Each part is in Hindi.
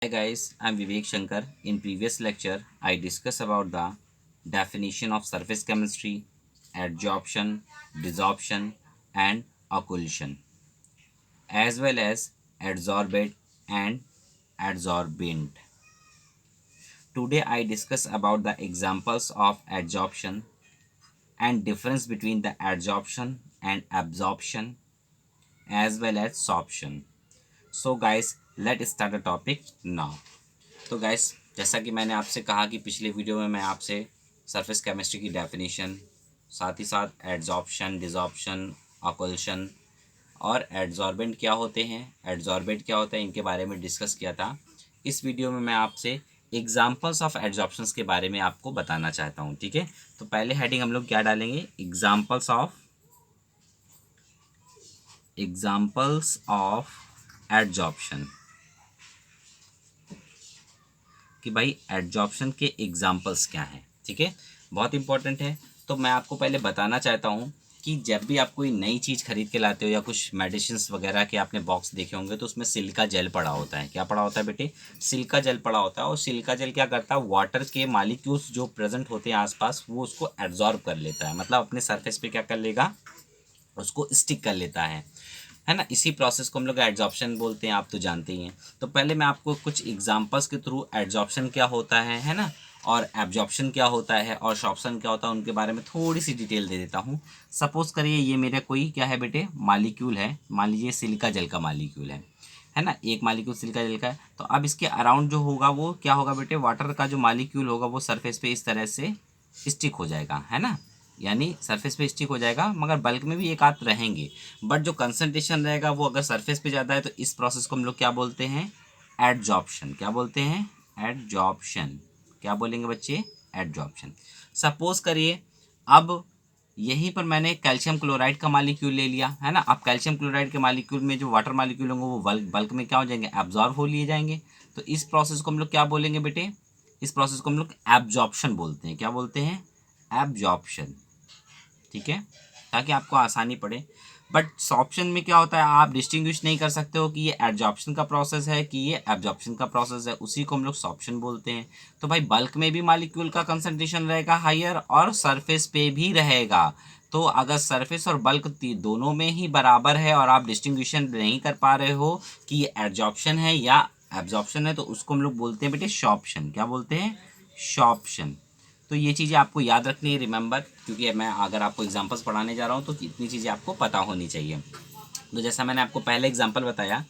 Hi guys, I'm Vivek Shankar. In previous lecture, I discussed about the definition of surface chemistry, adsorption, desorption, and occlusion, as well as adsorbate and adsorbent. Today, I discuss about the examples of adsorption and difference between the adsorption and absorption, as well as sorption. So, guys, let's start the topic now. तो गैस जैसा कि मैंने आपसे कहा कि पिछले वीडियो में मैं आपसे सरफेस केमिस्ट्री की डेफिनेशन साथ ही साथ एड्जॉर्प्शन डिजॉर्प्शन ऑकल्शन और एड्जॉर्बेंट क्या होते हैं एड्जॉर्बेंट क्या होता है इनके बारे में डिस्कस किया था। इस वीडियो में मैं आपसे एग्जाम्पल्स ऑफ एड्जॉर्प्शंस के बारे में आपको बताना चाहता हूँ। ठीक है, तो पहले हेडिंग हम लोग क्या डालेंगे, एग्जाम्पल्स ऑफ एड्जॉर्प्शन, कि भाई एड्जॉर्प्शन के एग्जाम्पल्स क्या हैं। ठीक है, बहुत इंपॉर्टेंट है। तो मैं आपको पहले बताना चाहता हूँ कि जब भी आप कोई नई चीज़ खरीद के लाते हो या कुछ मेडिसिन्स वगैरह के आपने बॉक्स देखे होंगे तो उसमें सिलिका जेल पड़ा होता है। क्या पड़ा होता है बेटे? सिलिका जेल पड़ा होता है। और सिलिका जेल क्या करता है, वाटर के मालिक्यूल्स जो प्रेजेंट होते हैं आसपास वो उसको एब्जॉर्ब कर लेता है, मतलब अपने सरफेस पे क्या कर लेगा, उसको स्टिक कर लेता है ना। इसी प्रोसेस को हम लोग एड्जॉर्प्शन बोलते हैं, आप तो जानते ही हैं। तो पहले मैं आपको कुछ एग्जांपल्स के थ्रू एड्जॉर्प्शन क्या होता है ना, और एब्जॉर्प्शन क्या होता है और शॉर्प्शन क्या होता है उनके बारे में थोड़ी सी डिटेल दे देता हूँ। सपोज करिए ये मेरा कोई क्या है बेटे, मालिक्यूल है। मान लीजिए सिलिका जेल का मालिक्यूल है ना, एक मालिक्यूल सिलिका जेल का है। तो अब इसके अराउंड जो होगा वो क्या होगा बेटे, वाटर का जो मालिक्यूल होगा वो सरफेस पे इस तरह से स्टिक हो जाएगा, है ना। यानी सरफेस पे स्टिक हो जाएगा, मगर बल्क में भी एक आध रहेंगे। बट जो कंसंट्रेशन रहेगा वो अगर सरफेस पे ज़्यादा है तो इस प्रोसेस को हम लोग क्या बोलते हैं, एडजॉर्प्शन। क्या बोलते हैं? एडजॉर्प्शन। क्या बोलेंगे बच्चे? एडजॉर्प्शन। सपोज करिए अब यहीं पर मैंने कैल्शियम क्लोराइड का मालिक्यूल ले लिया, है ना। अब कैल्शियम क्लोराइड के मालिक्यूल में जो वाटर मालिक्यूल होंगे वो बल्क बल्क में क्या हो जाएंगे, एब्जॉर्ब हो लिए जाएंगे। तो इस प्रोसेस को हम लोग क्या बोलेंगे बेटे, इस प्रोसेस को हम लोग एब्जॉर्प्शन बोलते हैं। क्या बोलते हैं? एब्जॉर्प्शन। ठीक है, ताकि आपको आसानी पड़े। बट सॉर्प्शन में क्या होता है, आप डिस्टिंग्विश नहीं कर सकते हो कि ये एब्जॉर्प्शन का प्रोसेस है कि ये एब्जॉर्प्शन का प्रोसेस है, उसी को हम लोग सॉर्प्शन बोलते हैं। तो भाई बल्क में भी मॉलिक्यूल का कंसंट्रेशन रहेगा हायर और सरफेस पे भी रहेगा। तो अगर सरफेस और बल्क दोनों में ही बराबर है और आप डिस्टिंग्विशन नहीं कर पा रहे हो कि ये एब्जॉर्प्शन है या एब्जॉर्प्शन है, तो उसको हम लोग बोलते हैं बेटे शॉर्प्शन। क्या बोलते हैं? शॉर्प्शन। तो ये चीज़ें आपको याद रखनी है, रिमेंबर, क्योंकि मैं अगर आपको एग्जांपल्स पढ़ाने जा रहा हूँ तो इतनी चीज़ें आपको पता होनी चाहिए। तो जैसा मैंने आपको पहले एग्जांपल बताया,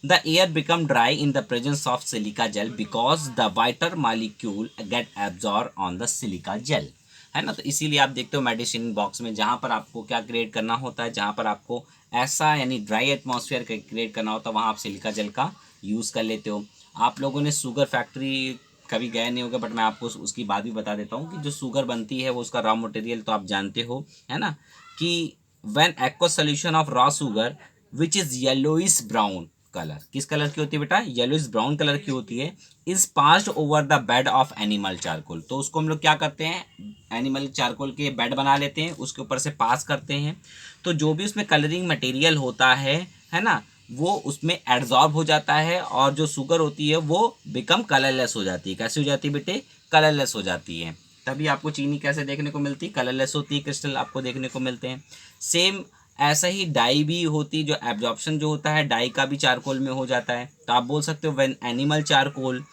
the air become dry in the presence of silica gel because the water molecule get absorb on the silica gel, है ना। तो इसीलिए आप देखते हो मेडिसिन बॉक्स में जहाँ पर आपको क्या क्रिएट करना होता है, जहाँ पर आपको ऐसा यानी ड्राई एटमॉस्फेयर क्रिएट करना होता है वहाँ आप सिलिका जेल का यूज़ कर लेते हो। आप लोगों ने शुगर फैक्ट्री कभी गए नहीं होगा, बट मैं आपको उसकी बात भी बता देता हूँ कि जो शुगर बनती है वो उसका रॉ मटेरियल तो आप जानते हो, है ना, कि when aqueous solution of raw sugar which is येलोइस brown colour, किस कलर की होती है बेटा? येलोइस ब्राउन कलर की होती है। Is passed over the bed of animal charcoal, तो उसको हम लोग क्या करते हैं, एनिमल चारकोल के बेड बना लेते हैं, उसके ऊपर से पास करते हैं। तो जो भी उसमें कलरिंग मटेरियल होता है ना, वो उसमें एड्जॉर्ब हो जाता है और जो शुगर होती है वो बिकम कलरलेस हो जाती है। कैसे हो जाती है बेटे? कलरलेस हो जाती है। तभी आपको चीनी कैसे देखने को मिलती है, कलरलेस होती है, क्रिस्टल आपको देखने को मिलते हैं। सेम ऐसा ही डाई भी होती, जो एब्जॉर्प्शन जो होता है डाई का भी चारकोल में हो जाता है। तो आप बोल सकते हो when animal charcoal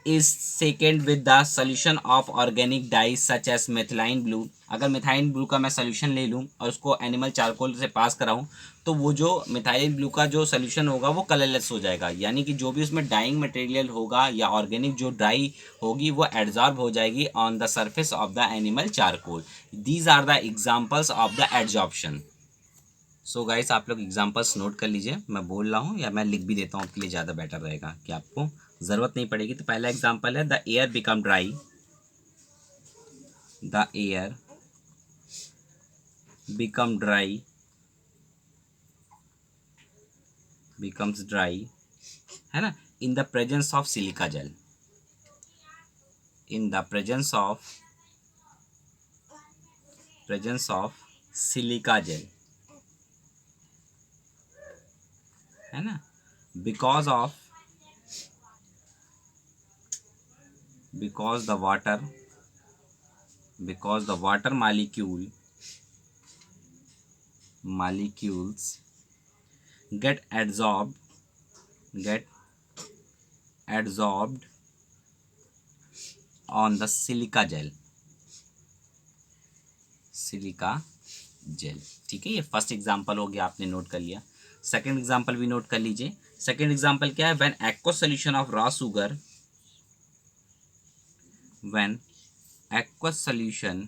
is second with the solution of organic dye such as methylene blue, अगर मिथाइल ब्लू का मैं सोल्यूशन ले लूँ और उसको एनिमल चारकोल से पास कराऊँ तो वो जो मिथाइल ब्लू का जो सोल्यूशन होगा वो कलरलेस हो जाएगा। यानी कि जो भी उसमें डाइंग मटेरियल होगा या ऑर्गेनिक जो डाई होगी वो एड्जॉर्ब हो जाएगी on the surface of the animal charcoal. These are the examples of the adsorption. So guys आप लोग एग्जांपल्स नोट कर लीजिए, मैं बोल रहा हूँ या मैं लिख भी देता हूँ, आपके लिए ज़्यादा बेटर रहेगा कि आपको ज़रूरत नहीं पड़ेगी। तो पहला एग्जांपल है the air become dry, the air become dry, becomes dry, है ना, इन the presence of silica jail, in the presence of silica gel, है ना, because of because the water molecules get adsorbed on the silica gel। ठीक है, ये फर्स्ट एग्जांपल हो गया, आपने नोट कर लिया। सेकंड एग्जांपल भी नोट कर लीजिए। सेकंड एग्जांपल क्या है? When aqueous solution of raw sugar when aqueous solution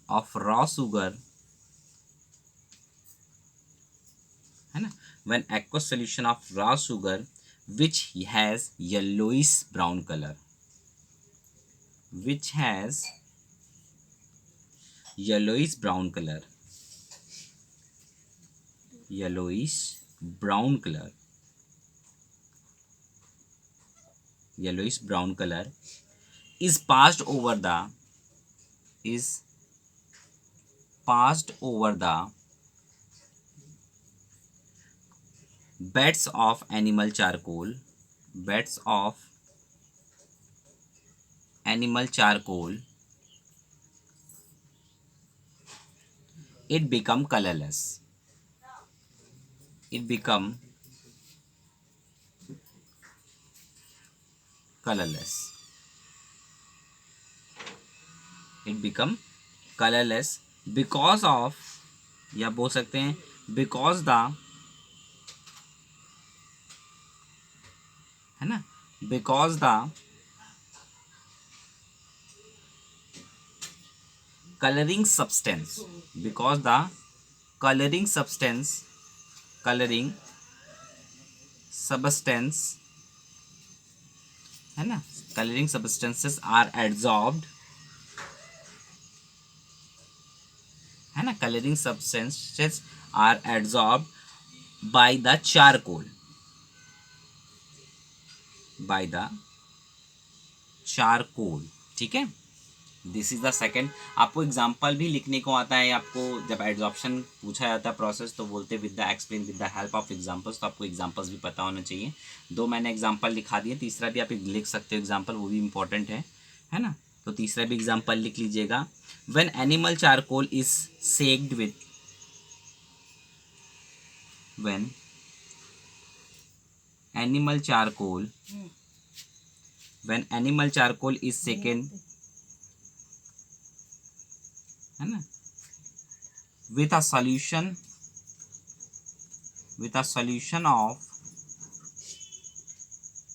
of raw sugar है ना, when aqueous solution of raw sugar which has yellowish brown color, which has yellowish brown color, yellowish brown color, yellowish brown color is passed over the beds of animal charcoal, beds of animal charcoal, it become colorless, it become colorless, it become colorless because of, या बोल सकते हैं because the, है ना, because the coloring substance, because the coloring substance है ना, coloring substances are adsorbed, है ना, coloring substances are adsorbed by the charcoal, by the charcoal। ठीक है, दिस इज द सेकेंड। आपको एग्जाम्पल भी लिखने को आता है, आपको जब एड्जॉर्प्शन पूछा जाता है प्रोसेस तो बोलते with the explain with the help of examples, तो आपको एग्जाम्पल्स भी पता होना चाहिए। दो मैंने एग्जाम्पल लिखा दिए, तीसरा भी आप लिख सकते हो एग्जाम्पल, वो भी इंपॉर्टेंट है ना। तो तीसरा भी एग्जाम्पल लिख लीजिएगा। When animal charcoal is sacked with, when animal charcoal is second, है ना, with a solution of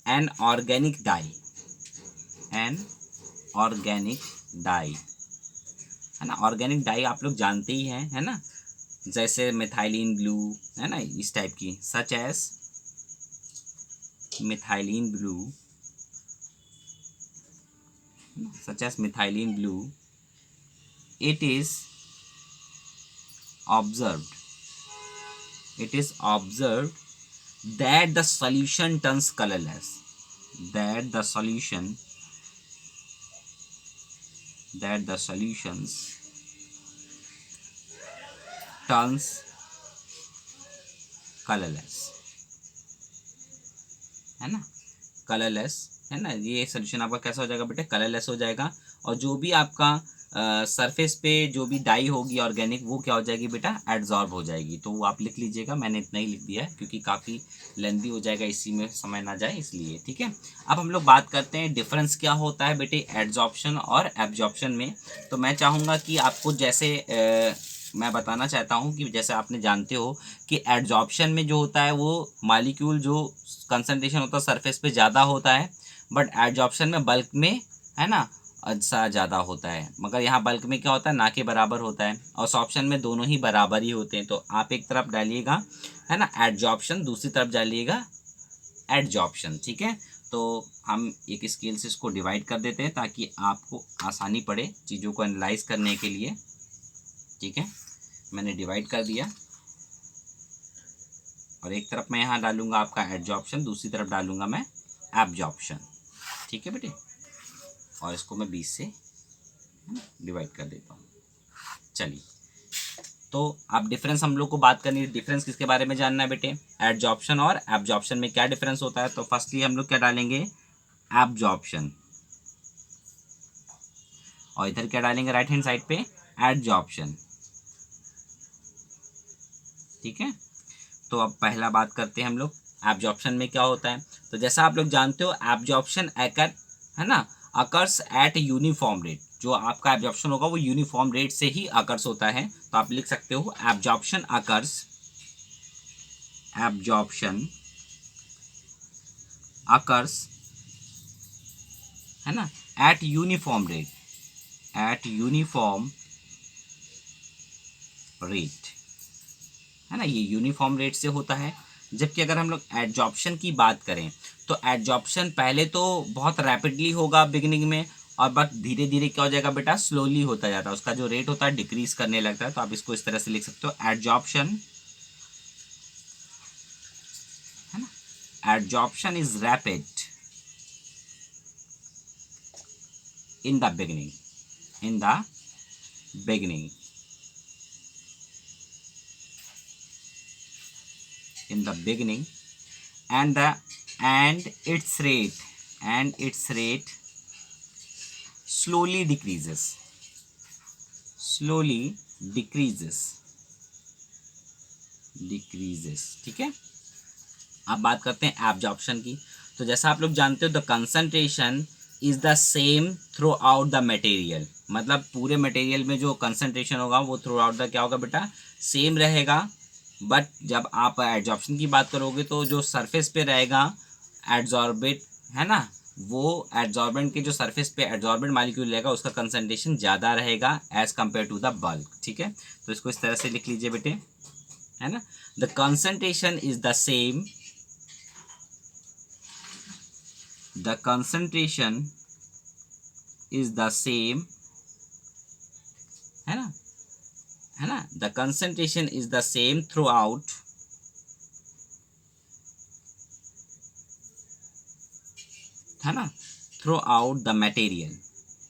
an organic dye, है ना। ऑर्गेनिक डाई आप लोग जानते ही हैं, है ना, जैसे मिथाइलिन ब्लू, है ना, इस टाइप की, such as methylene blue, it is observed that the solution turns colorless, that the solutions turns colorless, है ना, कलरलेस, है ना। ये सोल्यूशन आपका कैसा हो जाएगा बेटे? कलरलेस हो जाएगा। और जो भी आपका सरफेस पे जो भी डाई होगी ऑर्गेनिक, वो क्या हो जाएगी बेटा? एड्जॉर्ब हो जाएगी। तो वो आप लिख लीजिएगा, मैंने इतना ही लिख दिया है क्योंकि काफ़ी लेंदी हो जाएगा, इसी में समय ना जाए इसलिए। ठीक है, अब हम लोग बात करते हैं डिफरेंस क्या होता है बेटे एड्जॉर्प्शन और एब्जॉर्प्शन में। तो मैं चाहूँगा कि आपको जैसे मैं बताना चाहता हूँ कि जैसे आपने जानते हो कि एड्जॉर्प्शन में जो होता है वो मॉलिक्यूल जो कंसंट्रेशन होता है सरफेस पे ज़्यादा होता है, बट एड्जॉर्प्शन में बल्क में, है ना, अच्छा ज़्यादा होता है। मगर यहाँ बल्क में क्या होता है? ना के बराबर होता है, और सॉर्प्शन में दोनों ही बराबर ही होते हैं। तो आप एक तरफ डालिएगा, है ना, एड्जॉर्प्शन, दूसरी तरफ डालिएगा एड्जॉर्प्शन। ठीक है, तो हम एक स्केल से इसको डिवाइड कर देते हैं ताकि आपको आसानी पड़े चीज़ों को एनालाइज करने के लिए। ठीक है, मैंने डिवाइड कर दिया, और एक तरफ मैं यहाँ डालूंगा आपका एड्जॉर्प्शन, दूसरी तरफ डालूंगा मैं एब्जॉर्प्शन। ठीक है बेटे, और इसको मैं 20 से डिवाइड कर देता हूँ। चलिए, तो अब डिफरेंस हम लोग को बात करनी है। डिफरेंस किसके बारे में जानना है बेटे? एड्जॉर्प्शन और एब्जॉर्प्शन में क्या डिफरेंस होता है। तो फर्स्टली हम लोग क्या डालेंगे? एब्जॉर्प्शन, और इधर क्या डालेंगे राइट हैंड साइड पे, एडजॉर्प्शन। ठीक है, तो अब पहला बात करते हैं हम लोग एब्जॉर्प्शन में क्या होता है। तो जैसा आप लोग जानते हो एब्जॉर्प्शन अकर, है ना, अकर्स एट यूनिफॉर्म रेट। जो आपका एब्जॉर्प्शन होगा वो यूनिफॉर्म रेट से ही अकर्स होता है। तो आप लिख सकते हो एब्जॉर्प्शन अकर्स, एब्जॉर्प्शन अकर्स, है ना, eight uniform rate, eight uniform rate, है ना, ये यूनिफॉर्म रेट से होता है। जबकि अगर हम लोग एडजॉर्प्शन की बात करें तो एडजॉर्प्शन पहले तो बहुत रैपिडली होगा बिगिनिंग में, और बट धीरे धीरे क्या हो जाएगा बेटा, स्लोली होता जाता है, उसका जो रेट होता है डिक्रीज करने लगता है। तो आप इसको इस तरह से लिख सकते हो, एडजॉर्प्शन, है ना, adsorption is rapid in the beginning, in the beginning, in the beginning, and its rate, and its rate slowly decreases, slowly decreases, decreases। ठीक है, अब बात करते हैं एब्जॉर्प्शन की। तो जैसा आप लोग जानते हो the concentration is the same through out the material, मतलब पूरे मटेरियल में जो कंसंट्रेशन होगा वो थ्रू आउट द क्या होगा बेटा, सेम रहेगा। बट जब आप एडजॉर्प्शन की बात करोगे तो जो सरफेस पे रहेगा एडजॉर्बेट, है ना, वो एडजॉर्बेंट के जो सरफेस पे एडजॉर्बेंट मालिक्यूल रहेगा उसका कंसंट्रेशन ज़्यादा रहेगा as compare to the bulk. ठीक है, तो इसको इस तरह से लिख लीजिए बेटे, है ना, the concentration is the same, the concentration is the same, है ना, है ना, the concentration is the same throughout, है ना, throughout the material,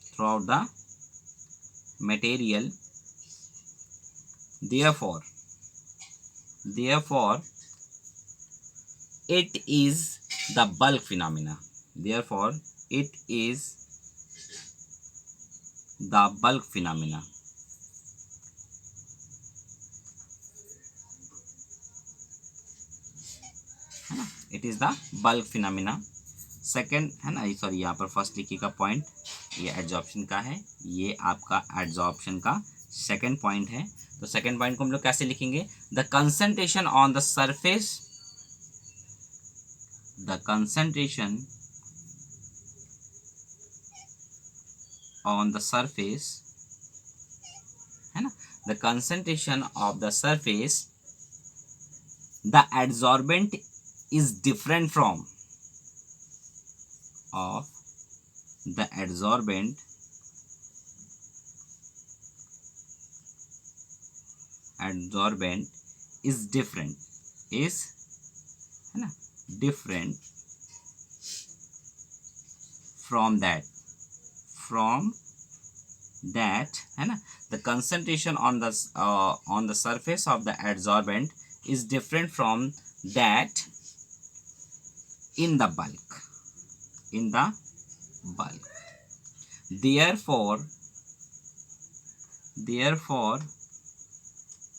throughout the material, therefore, therefore it is the bulk phenomena, therefore it is the bulk phenomena, है ना, it is the bulk phenomena. Second, है ना, सॉरी यहाँ पर फर्स्ट लिखिएगा पॉइंट, ये एडजॉर्प्शन का है, ये आपका एडजॉर्प्शन का सेकंड पॉइंट है। तो सेकंड पॉइंट को हम लोग कैसे लिखेंगे, the concentration on the surface, the concentration on the surface, है ना, the concentration of the surface, the adsorbent is different from of the adsorbent, adsorbent is different, is, है ना, different from that, from that, है ना, the concentration on the surface of the adsorbent is different from that in the bulk, in the bulk, therefore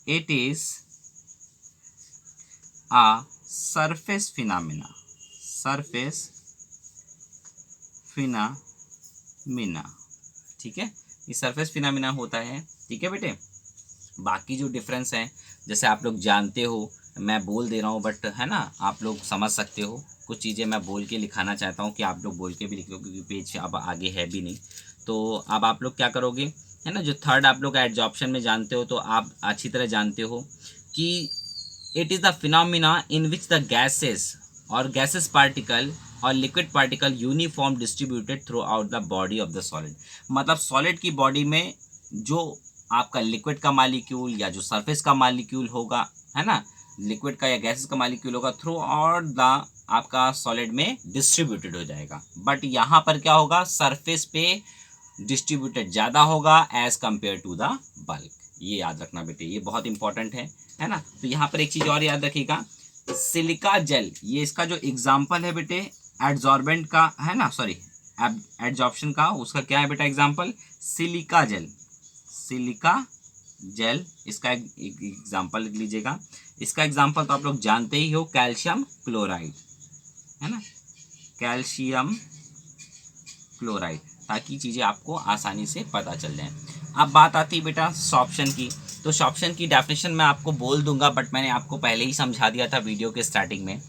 it is a surface phenomena, surface phenomena। ठीक है, ये सरफेस फिनोमिना होता है। ठीक है बेटे, बाकी जो डिफरेंस है जैसे आप लोग जानते हो, मैं बोल दे रहा हूँ बट है ना आप लोग समझ सकते हो, कुछ चीज़ें मैं बोल के लिखाना चाहता हूँ कि आप लोग बोल के भी लिख लो, क्योंकि पेज अब आगे है भी नहीं। तो अब आप लोग क्या करोगे, है ना, जो थर्ड आप लोग एडजॉर्प्शन में जानते हो, तो आप अच्छी तरह जानते हो कि it is the phenomena in which the gases और गैसेस पार्टिकल और liquid particle uniform distributed through out the body of the solid. मतलब सॉलिड की बॉडी में जो आपका लिक्विड का मालिक्यूल या जो सरफेस का मालिक्यूल होगा, है ना, लिक्विड का या गैसेस का मालिक्यूल होगा, थ्रू आउट द आपका सॉलिड में डिस्ट्रीब्यूटेड हो जाएगा। बट यहाँ पर क्या होगा, सरफेस पे डिस्ट्रीब्यूटेड ज़्यादा होगा as compare to the bulk. ये याद रखना बेटे, ये बहुत इंपॉर्टेंट है ना। तो यहाँ पर एक चीज़ और याद रखिएगा, सिलिका जेल, ये इसका जो एग्जाम्पल है बेटे, एडजॉर्बेंट का है ना, सॉरी एडजॉर्प्शन का उसका क्या है बेटा example, silica gel, silica gel इसका एक एग्जाम्पल लिख लीजिएगा। इसका एग्जाम्पल तो आप लोग जानते ही हो, कैल्शियम क्लोराइड, है ना, कैल्शियम क्लोराइड, ताकि चीज़ें आपको आसानी से पता चल जाए। अब बात आती है बेटा सॉर्प्शन की। तो सॉर्प्शन की डेफिनेशन मैं आपको बोल दूंगा, बट मैंने आपको पहले ही समझा दिया था वीडियो के स्टार्टिंग में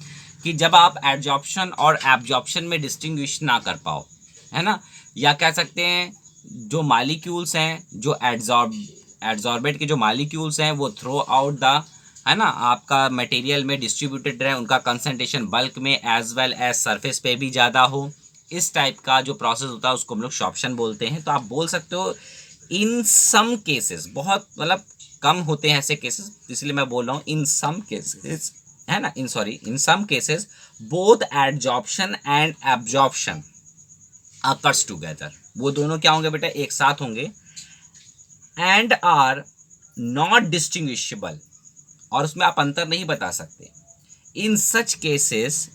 कि जब आप एडजॉर्प्शन और एब्जॉर्प्शन में डिस्टिंग्विश ना कर पाओ, है ना, या कह सकते हैं जो मालिक्यूल्स हैं, जो एडजॉर्बेट के जो मालिक्यूल्स हैं वो थ्रू आउट द, है ना, आपका मटेरियल में डिस्ट्रीब्यूटेड रहे, उनका कंसंट्रेशन बल्क में एज वेल एज सरफेस पे भी ज़्यादा हो, इस टाइप का जो प्रोसेस होता है उसको हम लोग सॉर्प्शन बोलते हैं। तो आप बोल सकते हो इन सम केसेस, बहुत मतलब कम होते हैं ऐसे केसेस, इसलिए मैं बोल रहा हूँ इन सम केसेस, है ना, in some cases both adsorption and absorption occurs together, वो दोनों क्या होंगे बेटा, एक साथ होंगे, एंड आर नॉट डिस्टिंग्विशेबल, और उसमें आप अंतर नहीं बता सकते। इन सच केसेस,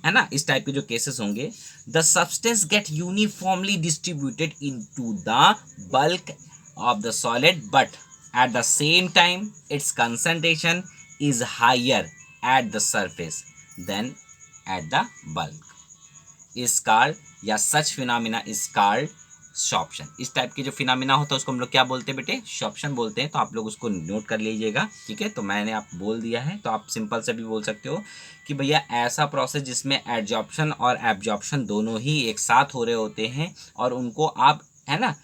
है ना, इस टाइप के जो केसेस होंगे, the substance get uniformly distributed into the bulk of the solid, but at the same time its concentration is higher at the surface then at the bulk, is called, या such phenomena is called sorption. इस टाइप के जो फिनोमिना होता है उसको हम लोग क्या बोलते हैं बेटे, सॉर्प्शन बोलते हैं। तो आप लोग उसको नोट कर लीजिएगा, ठीक है। तो मैंने आप बोल दिया है, तो आप सिंपल से भी बोल सकते हो कि भैया ऐसा प्रोसेस जिसमें एडजॉर्प्शन और एब्जॉर्प्शन दोनों ही एक साथ हो रहे होते हैं और उनको आप, है ना,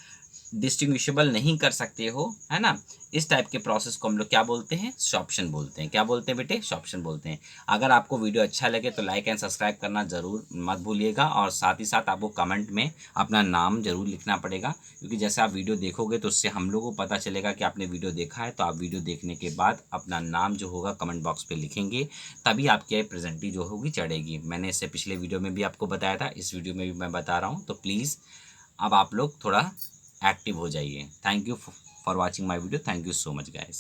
डिस्टिंग्विशेबल नहीं कर सकते हो, है ना, इस टाइप के प्रोसेस को हम लोग क्या बोलते हैं, सॉर्प्शन बोलते हैं। क्या बोलते हैं बेटे, सॉर्प्शन बोलते हैं। अगर आपको वीडियो अच्छा लगे तो लाइक एंड सब्सक्राइब करना ज़रूर मत भूलिएगा, और साथ ही साथ आपको कमेंट में अपना नाम ज़रूर लिखना पड़ेगा, क्योंकि जैसे आप वीडियो देखोगे तो उससे हम लोगों को पता चलेगा कि आपने वीडियो देखा है। तो आप वीडियो देखने के बाद अपना नाम जो होगा कमेंट बॉक्स पर लिखेंगे, तभी आपकी प्रेजेंटी जो होगी चढ़ेगी। मैंने इससे पिछले वीडियो में भी आपको बताया था, इस वीडियो में भी मैं बता रहा हूँ। तो प्लीज़ अब आप लोग थोड़ा एक्टिव हो जाइए। Thank you for watching my video, thank you so much guys.